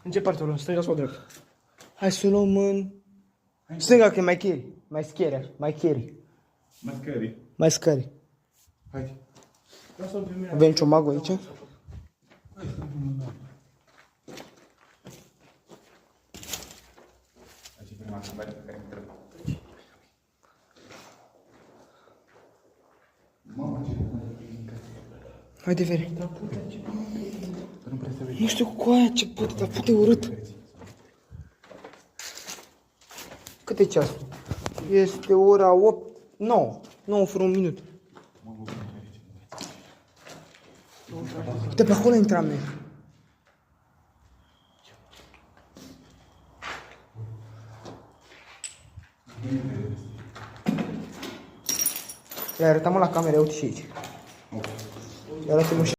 În ce parte o luăm? Stânga sau dreapta? Hai să o luăm în... Stânga, că e mai cheri. Mai scary, mai cheri. Mai scary. Mai scary. Hai. Avem ciomagul aici? Haide, Vere. Nu știu cu aia ce pute, dar pute urât. Cât e ceasul? Este ora 8, 9. 9 fără un minut. Uite, pe acolo intram noi. Le arătam la camere, uite și aici. Le arătăm